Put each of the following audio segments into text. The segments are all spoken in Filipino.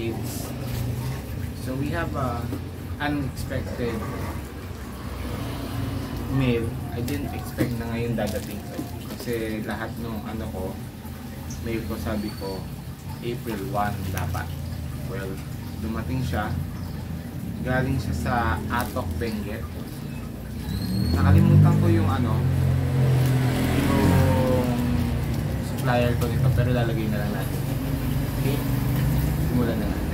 kids. So we have a unexpected mail. I didn't expect na ngayon dadating ko. Kasi lahat nung ano ko, mail ko, sabi ko April 1 dapat. Well, dumating siya. Galing siya sa Atok, Benguet. Nakalimutan ko yung ano, yung supplier ko nito, pero lalagay na lang natin. Okay? Simulan na natin.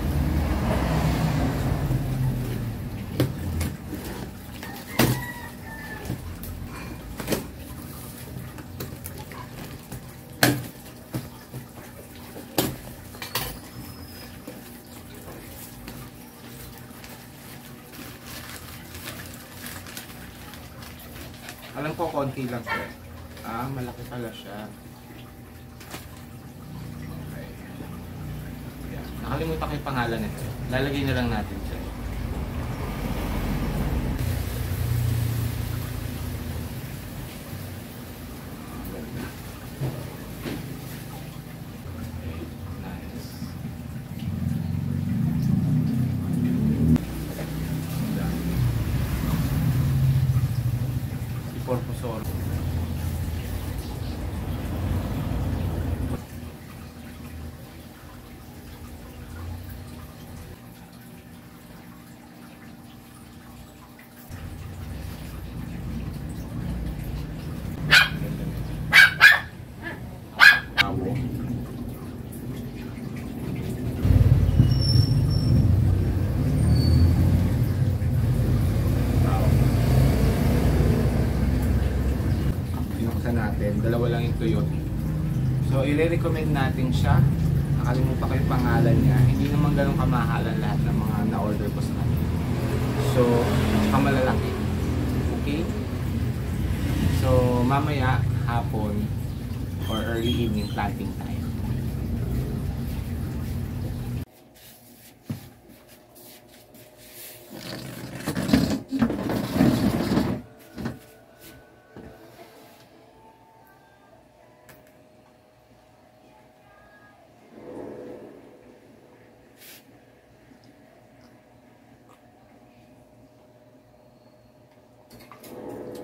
Alam ko konti lang po. Malaki pala siya. Okay. Yeah. Nakalimutan ko yung pangalan nito. Lalagay na lang natin siya. Porposol. Natin, dalawa lang yung Toyota. So, i-recommend natin siya. Nakalimutan ko yung pangalan niya. Hindi naman ganun kamahalan lahat ng mga na-order ko sa kanya. So, malalaki. Okay? So, mamaya, hapon, or early evening, planting tayo.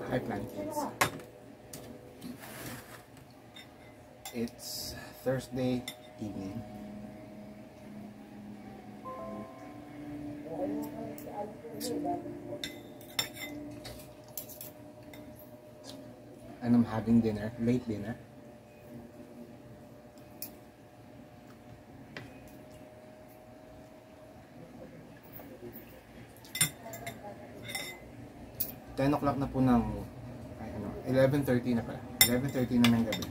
Hi plantings. It's Thursday evening. And I'm having dinner, late dinner. $10 o'clock na po ng 11:30 na pala. 11:30 na ng gabi.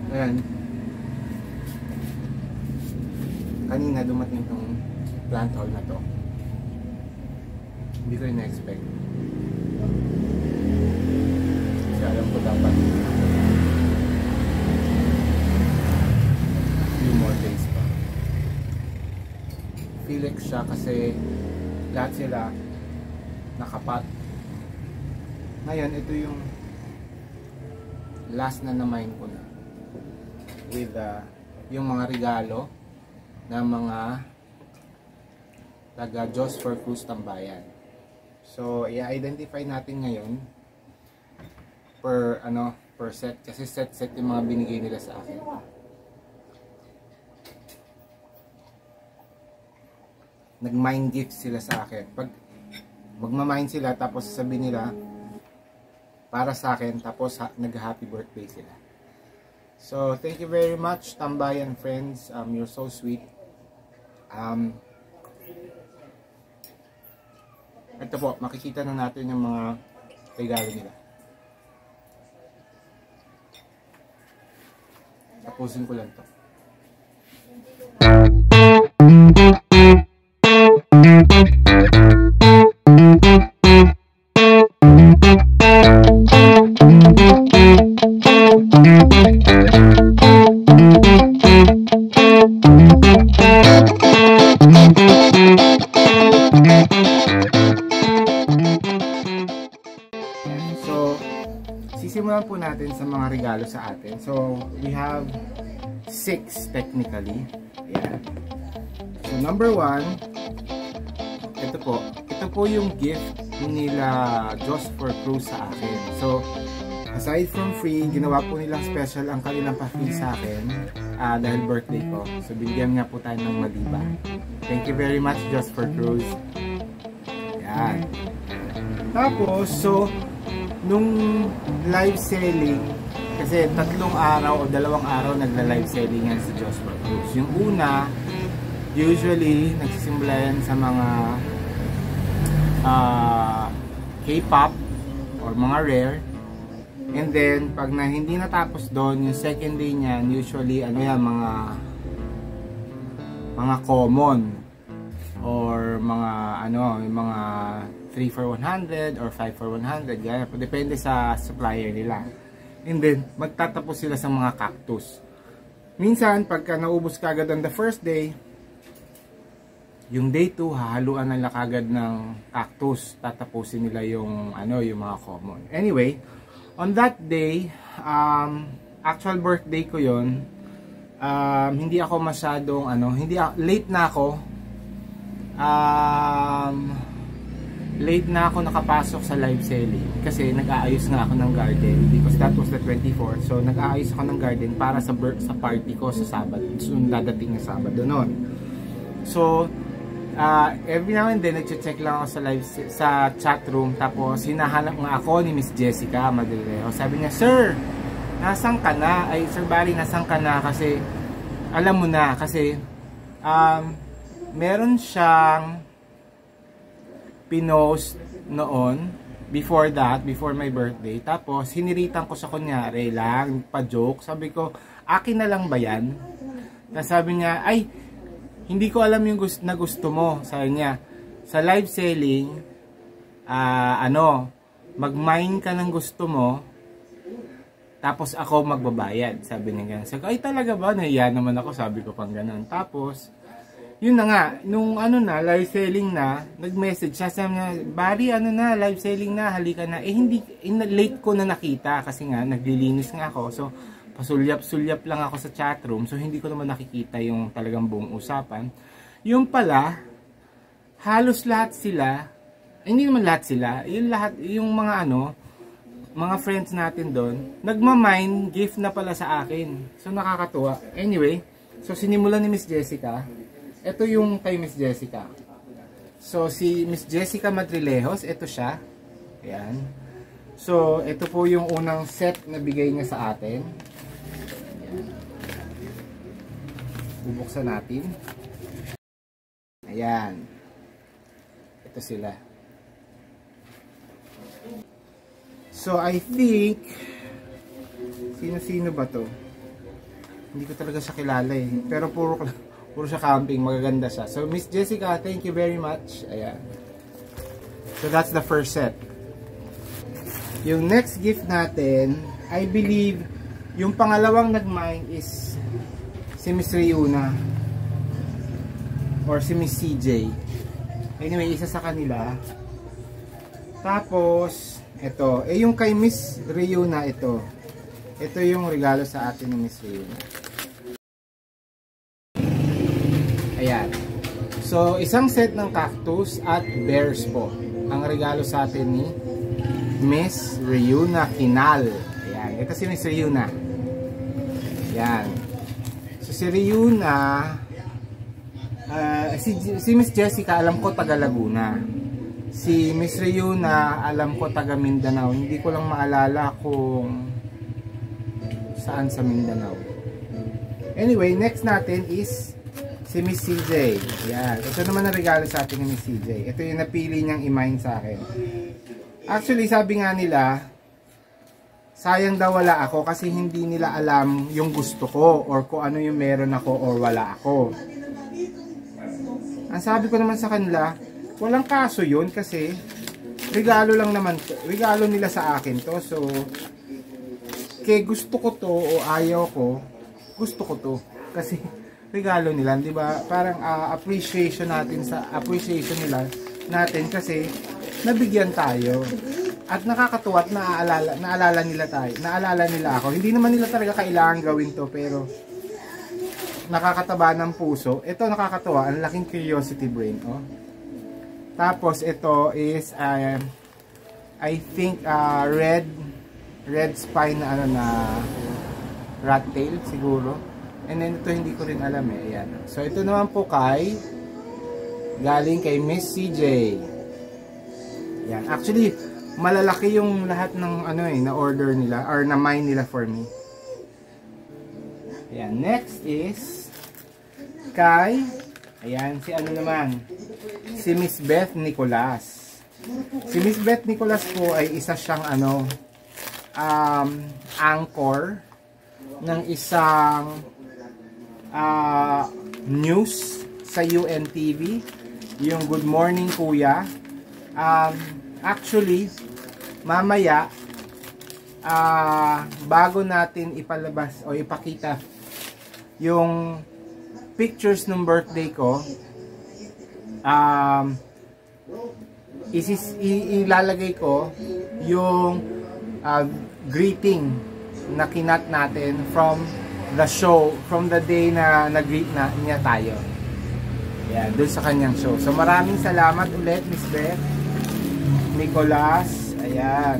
Ayan. Kanina dumating tong plant haul na to. Hindi ko na-expect. Kasi alam ko dapat few more days pa. Felix siya kasi lahat sila nakapat. Ngayon, ito yung last na namain ko na with yung mga regalo ng mga taga Diyos for Cruz Tambayan. So, i-identify natin ngayon per set. Kasi set yung mga binigay nila sa akin. Nag-mind gift sila sa akin. Pag magmamind sila, tapos sasabihin nila para sa akin, tapos nag-happy birthday sila. So, thank you very much, Tambayan friends. You're so sweet. Ito po, makikita na natin yung mga regalo nila. Tapusin ko lang to. So, sisimulan po natin sa mga regalo sa atin. So, we have 6 technically. Ayan. So, number 1, ito po. Ito po yung gift nila Just for Cruise sa akin. So, aside from free, ginawa po nilang special ang kanilang pa-free sa akin dahil birthday ko. So, binigyan nga po tayo ng Madiba. Thank you very much, Just for Cruise. Ayan. Tapos, so, nung live selling, kasi 3 araw o 2 araw nagla-live selling yan sa Just for Cruise. Yung una, usually, nagsisimula yan sa mga K-pop or mga rare. And then, pag hindi natapos doon, yung second day niyan, usually, ano yan, mga common or mga, yung mga 3 for 100 or 5 for 100, yan. Depende sa supplier nila. And then, magtatapos sila sa mga cactus. Minsan, pagka naubos ka agad on the first day, yung day 2, hahaluan nila kagad ng cactus. Tatapusin nila yung, yung mga common. Anyway, on that day, actual birthday ko yon. Hindi ako masyadong, late na ako. Late na ako nakapasok sa live selling kasi nag-aayos nga ako ng garden because that was the 24th. So nag-aayos ako ng garden para sa party ko sa Sabado, dadating na Sabado noon. So every now and then nagche-check lang ako sa chat room, tapos hinahanap nga ako ni Miss Jessica Madrileo. Sabi niya, "Sir, nasaan ka na?" Ay, "Sir Barry, nasaan ka na?" Kasi alam mo na kasi meron siyang pinost noon, before my birthday. Tapos, hiniritan ko sa kunyari lang, pa-joke. Sabi ko, "Akin na lang ba yan?" Tapos sabi niya, "Ay, hindi ko alam yung gusto mo." Sabi niya, "Sa live selling, mag-mine ka ng gusto mo, tapos ako magbabayad." Sabi niya ganun. Sabi ko, "Ay, talaga ba?" Nahiya naman ako, sabi ko pang ganun. Tapos, yun na nga, nung live selling na, nag-message siya, sabi niya, "Barry, live selling na, halika na." Late ko na nakita kasi nga, naglilinis nga ako. So, pasulyap-sulyap lang ako sa chat room. So, hindi ko naman nakikita yung talagang buong usapan. Yung pala, halos lahat sila, hindi naman lahat sila, yung mga friends natin doon, nagmamine gift na pala sa akin. So, nakakatuwa. Anyway, so sinimulan ni Miss Jessica. Ito yung kay Miss Jessica. So, si Miss Jessica Madrilejos, ito siya. Ayan. So, ito po yung unang set na bigay niya sa atin. Ayan. Bubuksan natin. Ayan. Ito sila. So, I think, sino-sino ba to? Hindi ko talaga siya kilala eh. Pero puro siya camping, magaganda siya. So, Miss Jessica, thank you very much. Ayan. So, that's the first set. Yung next gift natin, I believe, yung pangalawang nag-mine is si Miss Riuna or si Miss CJ. Anyway, isa sa kanila. Tapos, ito. Yung kay Miss Riuna, ito. Ito yung regalo sa atin ni Miss Riuna. Ayan. So, isang set ng cactus at bears po. Ang regalo sa atin ni Miss Riuna Kinal. Ayan. Ito si Miss Riuna. Ayan. So, si Riuna, si Miss Jessica, alam ko taga Laguna. Si Miss Riuna, alam ko taga Mindanao. Hindi ko lang maalala kung saan sa Mindanao. Anyway, next natin is si Miss CJ. Yan. Ito naman ang regalo sa atin ni Miss CJ. Ito yung napili niyang i-mine sa akin. Actually, sabi nga nila, sayang daw wala ako kasi hindi nila alam yung gusto ko or kung ano yung meron ako or wala ako. Ang sabi ko naman sa kanila, walang kaso yun kasi regalo lang naman, regalo nila sa akin to. So, kaya gusto ko to o ayaw ko, gusto ko to. Kasi regalo nila, 'di ba? Parang appreciation nila natin kasi nabigyan tayo. At nakakatuwa at naalala nila tayo. Naalala nila ako. Hindi naman nila talaga kailangan gawin 'to, pero nakakataba ng puso. Ito nakakatuwa, ang laking curiosity brain, oh. Tapos ito is I think red spine na na rat tail siguro. And then ito hindi ko rin alam eh. Ayan. So ito naman po galing kay Miss CJ. Yan. Actually, malalaki yung lahat ng na order nila or na mine nila for me. Ayan. Next is ayan, si naman? Si Miss Beth Nicolas. Si Miss Beth Nicolas po ay isa siyang anchor ng isang news sa UNTV, yung Good Morning Kuya. Actually, mamaya bago natin ipalabas o ipakita yung pictures ng birthday ko, ilalagay ko yung greeting na kinat natin from the show, from the day na nag-greet niya tayo. Yan, dun sa kanyang show. So maraming salamat ulit, Miss Beth Nicolas. Ayan.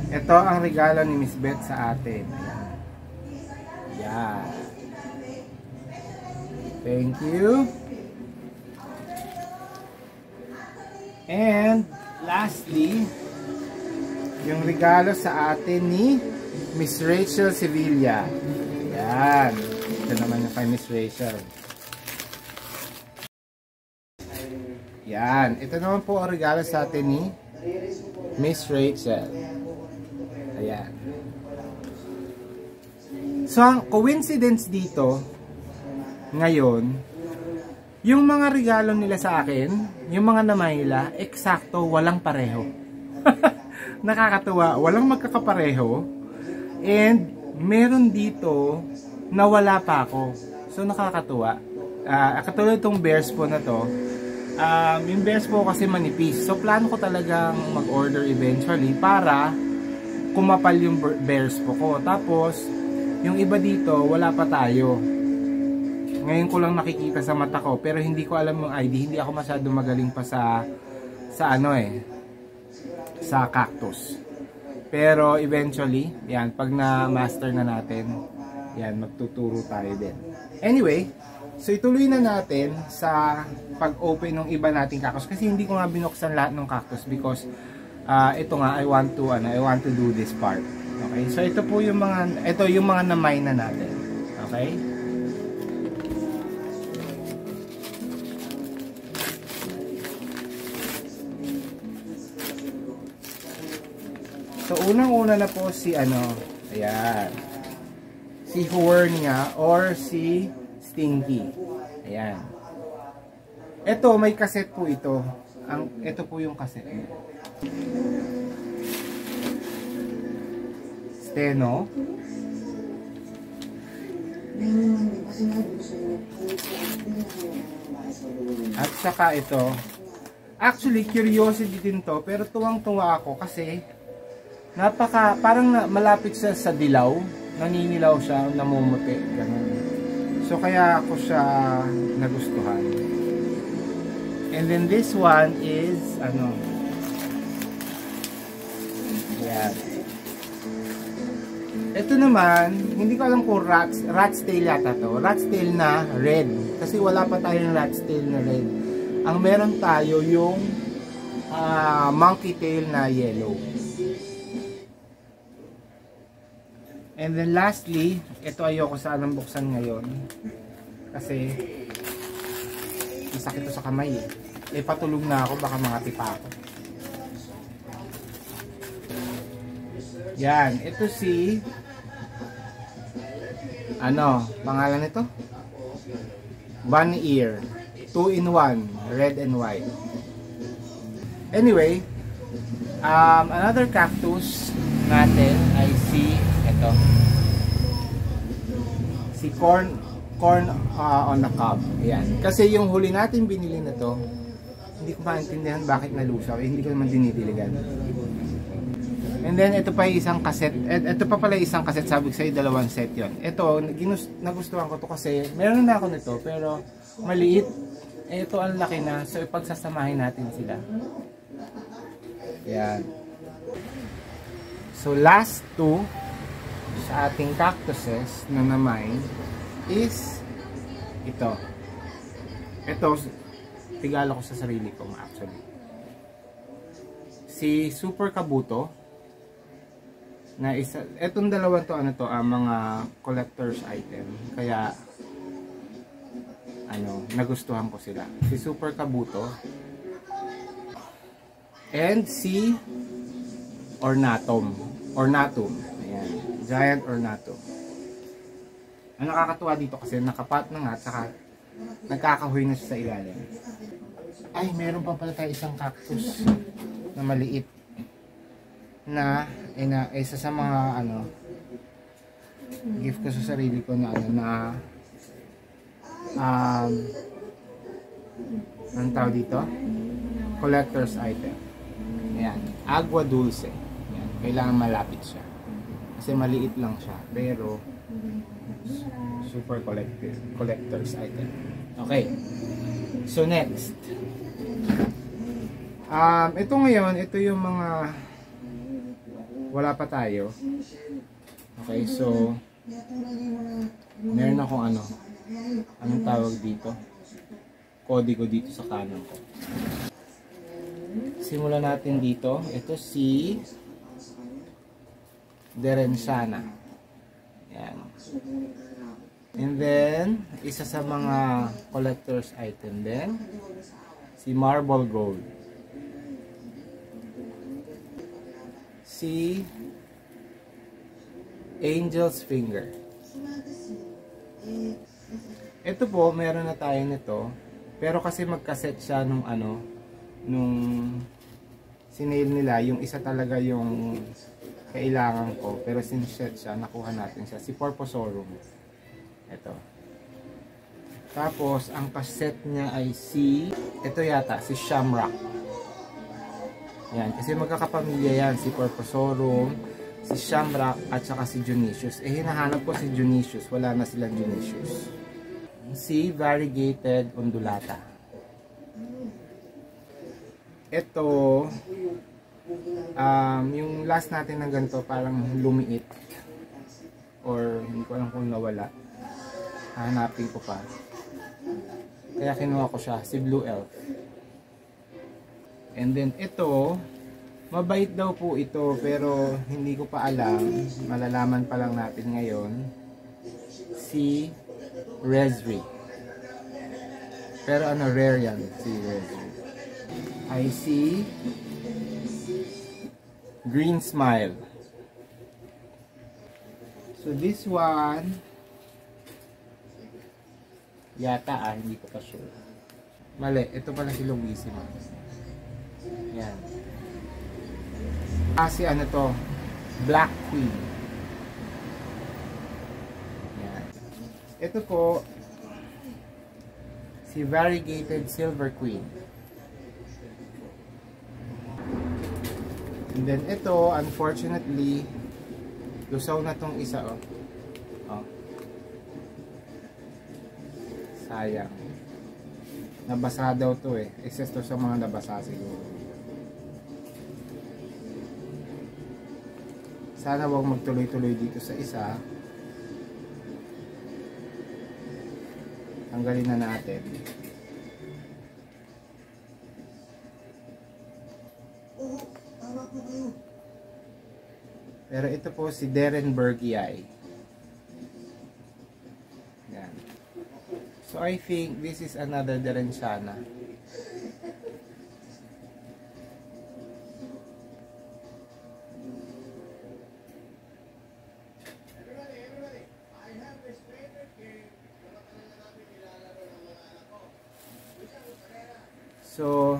Ito ang regalo ni Miss Beth sa atin. Ayan. Yan. Thank you. And lastly, yung regalo sa atin ni Miss Rachel Sevilla. Yan. Ito naman yung kay Miss Rachel. Yan. Ito naman po ang regalo sa atin ni Miss Rachel. Ayan. So, ang coincidence dito, ngayon, yung mga regalo nila sa akin, yung mga namay nila, eksakto, walang pareho. Nakakatuwa, walang magkakapareho. And meron dito na wala pa ako. So nakakatuwa. Katulad itong bears po na to. Yung bears po kasi manipis. So plano ko talagang mag-order eventually para kumapal yung bears po ko. Tapos yung iba dito wala pa tayo. Ngayon ko lang nakikita sa mata ko, pero hindi ko alam yung ID. Hindi ako masyado magaling pa sa cactus. Pero eventually, yan, pag na-master na natin, yan, magtuturo tayo din. Anyway, so ituloy na natin sa pag-open ng iba nating cactus. Kasi hindi ko nga binuksan lahat ng cactus because ito nga, I want to do this part. Okay? So ito po yung mga na-mine na natin. Okay? So, unang-una na po si ayan, si Huernia or si Stinky. Ayan. Ito, may cassette po ito. Ito po yung cassette. Steno. At saka ito. Actually, curiosity din to, pero tuwang-tuwa ako kasi parang malapit siya sa dilaw, naninilaw siya, namumuti, ganun. So kaya ako siya nagustuhan. And then this one is yan. Ito naman, hindi ko alam kung rat's tail yata to. Rat's tail na red. Kasi wala pa tayong rat's tail na red. Ang meron tayo yung monkey tail na yellow. And then lastly, ito ayoko sanang buksan ngayon. Kasi masakit ito sa kamay eh. Patulog na ako, baka mga tipa ako. Yan, ito si pangalan nito? Bunny ear. 2-in-1, red and white. Anyway, another cactus natin ay si Si corn on the cob. Ayan. Kasi yung huli natin binili na to, hindi ko maintindihan bakit nalusaw. Hindi ko naman dinidiligan. And then, ito pa yung isang kaset. Ito pa pala isang kaset. Sabi ko sa'yo, 2 set yon. Ito, nagustuhan ko to kasi meron na ako nito, pero maliit. Ito, ang laki na. So, ipagsasamahin natin sila. Ayan. So, last 2 sa ating cactuses na naman is ito. Ito, tigala ko sa sarili ko actually. Si Super Kabuto na isa, etong dalawang to ano to, mga collector's item. Kaya nagustuhan ko sila. Si Super Kabuto and si Ornatum. Ayan, Giant Ornatum. Ang nakakatuwa dito kasi nakapat na nga at saka nagkakahoy na siya sa ilalim. Ay, meron pa pala tayo isang cactus na maliit na isa sa mga gift ko sa sarili ko na anong tawag dito? Collector's item. Ayan, Agua Dulce. Ayan, kailangan malapit siya. Kasi maliit lang siya, pero super collector's item. Okay. So next. Ito ngayon, ito yung mga wala pa tayo. Okay, so meron akong anong tawag dito? Kodigo dito sa kanan ko. Simulan natin dito. Ito si Derensana. Yan. And then, isa sa mga collector's item din, si Marble Gold. Si Angel's Finger. Ito po, meron na tayo nito. Pero kasi magkaset siya nung sinail nila, yung isa talaga yung kailangan ko. Pero sinset siya, nakuha natin siya. Si Porposaurus. Ito. Tapos, ang kaset niya ay ito yata, si Shamrock. Yan, kasi magkakapamilya yan, si Porposaurus, si Shamrock, at saka si Dionysius. Hinahanap ko si Dionysius, wala na silang Dionysius. Si Variegated Undulata. Ito, yung last natin ng ganito, parang lumiit. Or, hindi ko alam kung nawala. Hahanapin ko pa. Kaya kinuha ko siya, si Blue Elf. And then ito, mabait daw po ito pero hindi ko pa alam, malalaman pa lang natin ngayon, si Resri. Pero rare yan, si Resri. I see Green Smile. So this one, yata hindi ko pa sure. Mali, ito pala si Luisima. Yan. Si to, Black Queen. Yan. Ito po, si Variegated Silver Queen. And then ito, unfortunately, lusaw na tong isa, oh. Sayang. Nabasa daw to eh. Isa to sa mga nabasa siguro. Sana wag magtuloy-tuloy dito sa isa. Tanggalin na natin. Pero ito po si Derenbergii. Yan. So I think this is another Derensana. So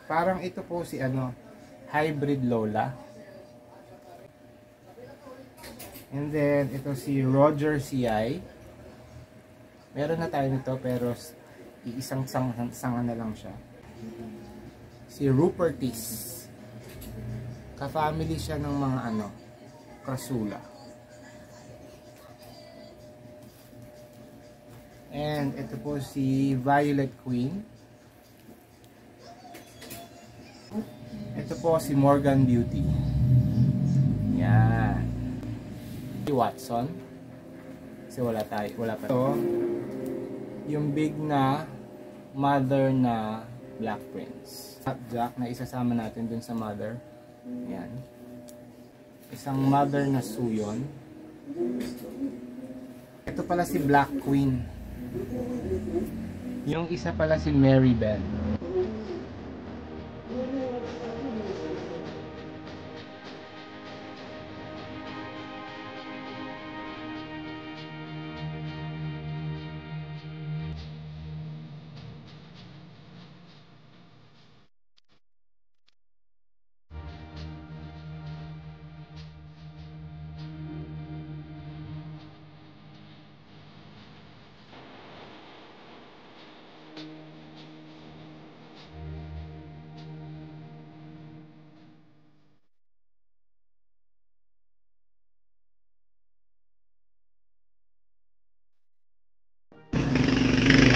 parang ito po si Hybrid Lola. And then ito si Roger CI. Meron na tayo nito pero iisang sanga na lang siya. Si Rupertis. Ka-family siya ng mga Crassula. And ito po si Violet Queen. Ito po si Morgan Beauty. Yan. Si Watson. Kasi wala pa. Ito, yung big na mother na Black Prince. Jack na isasama natin dun sa mother. Yan. Isang mother na Suyon. Ito pala si Black Queen. Yung isa pala si Mary Bell.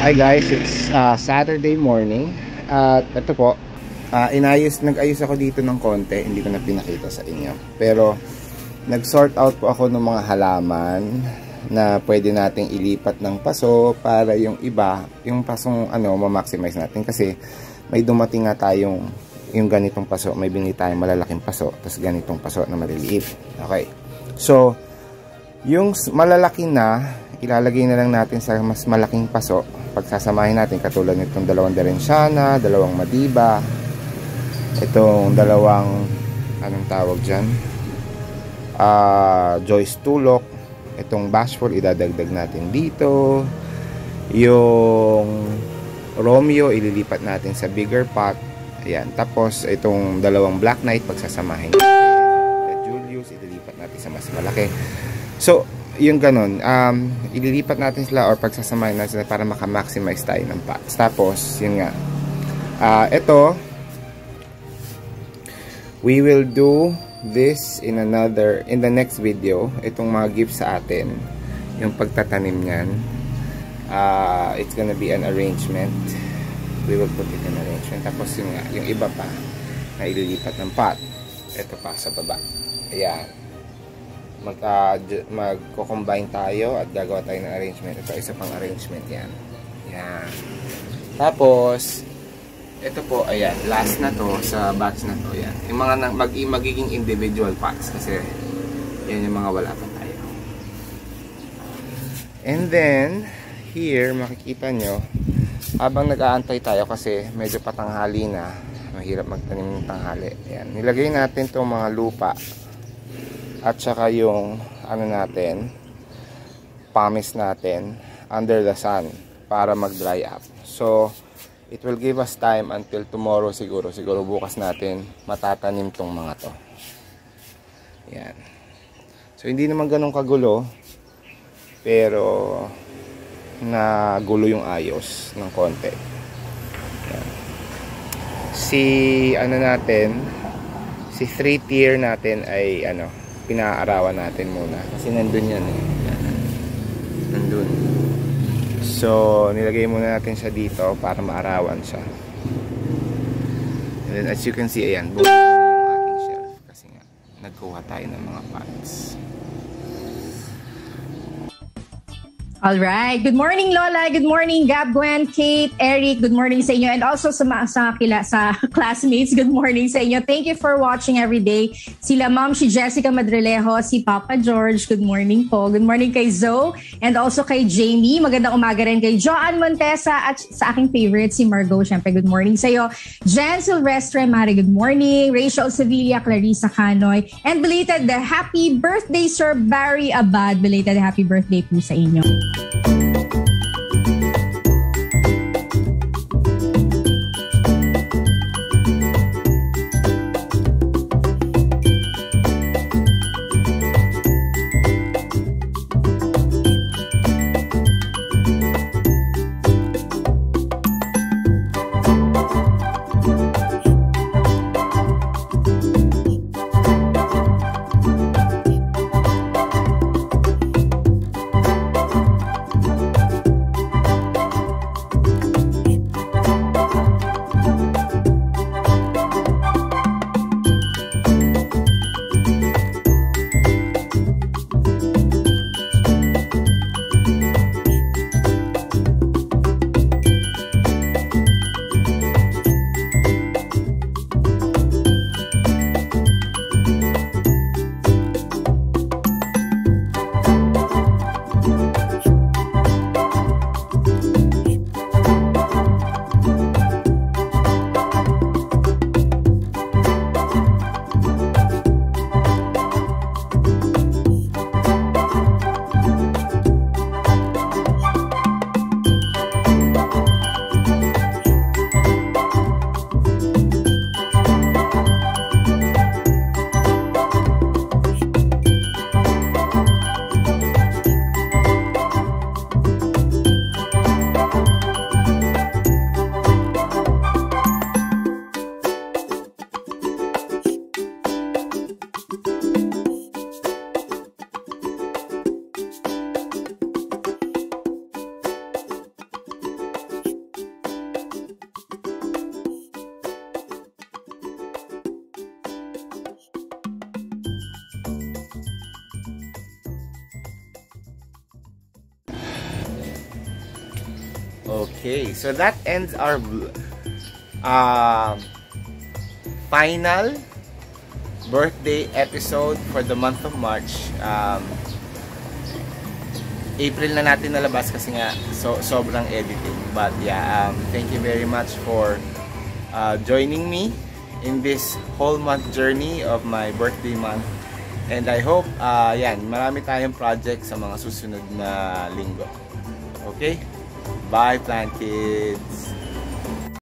Hi guys, it's Saturday morning at ito po, nag-ayos ako dito ng konti, hindi ko na pinakita sa inyo, pero nag-sort out po ako ng mga halaman na pwede nating ilipat ng paso para yung iba, yung pasong ma-maximize natin kasi may dumating nga tayong yung ganitong paso, may binili tayong malalaking paso, tapos ganitong paso na maliliit. Okay, so yung malalaki na ilalagay na lang natin sa mas malaking paso. Pagsasamahin natin katulad nitong dalawang Derensiana, dalawang Madiba, itong dalawang anong tawag dyan, Joyce Tulok, itong Bashful idadagdag natin dito, yung Romeo ililipat natin sa bigger pot. Ayan, tapos itong dalawang Black Knight pagsasamahin natin, the Julius ililipat natin sa mas malaki. So yung ganun, ililipat natin sila or pagsasamahin natin sila para maka-maximize tayo ng pots. Tapos, yun nga. Ito, we will do this in the next video. Itong mga gifts sa atin, yung pagtatanim niyan. It's gonna be an arrangement. We will put it in arrangement. Tapos, yun nga, yung iba pa na ililipat ng pot. Ito pa sa baba. Ayan. Magko-combine tayo at gagawa tayo ng arrangement. Ito isa pang arrangement yan. Yan. Tapos ito po, ayan, last na to sa batch na to. Yan. Yung mga magiging individual pots kasi yan yung mga wala pa tayo. And then here makikita nyo habang nag-aantay tayo kasi medyo patanghali na, mahirap magtanim ng tanghali. Ayan. Nilagay natin itong mga lupa at saka yung natin, pumice natin under the sun para mag-dry up. So, it will give us time until tomorrow siguro bukas natin matatanim tong mga to. Yan. So, hindi naman ganun kagulo, pero nagulo yung ayos ng konti. Yan. Si 3 tier natin ay pinaarawan natin muna kasi nandun yan nandun. So nilagay muna natin siya dito para maarawan siya. And then as you can see, ayan, buo yung ating shelf kasi nga nagkuha tayo ng mga pots. Alright. Good morning, Lola. Good morning, Gab, Gwen, Kate, Eric. Good morning sa inyo. And also sa classmates, good morning sa inyo. Thank you for watching every day. Sila Ma'am, si Jessica Madrilejo, si Papa George. Good morning po. Good morning kay Zoe and also kay Jamie. Magandang umaga rin kay Joanne Montesa at sa aking favorite, si Margot. Siyempre, good morning sa iyo. Jen Silvestre, Mari, good morning. Rachel Sevilla, Clarissa Canoy. And belated happy birthday, Sir Barry Abad. Belated happy birthday po sa inyo. Okay, so that ends our final birthday episode for the month of March. April na natin nalabas kasi nga sobrang editing. But yeah, thank you very much for joining me in this whole month journey of my birthday month. And I hope, yan, marami tayong project sa mga susunod na linggo. Okay? Bye, Plant Kids!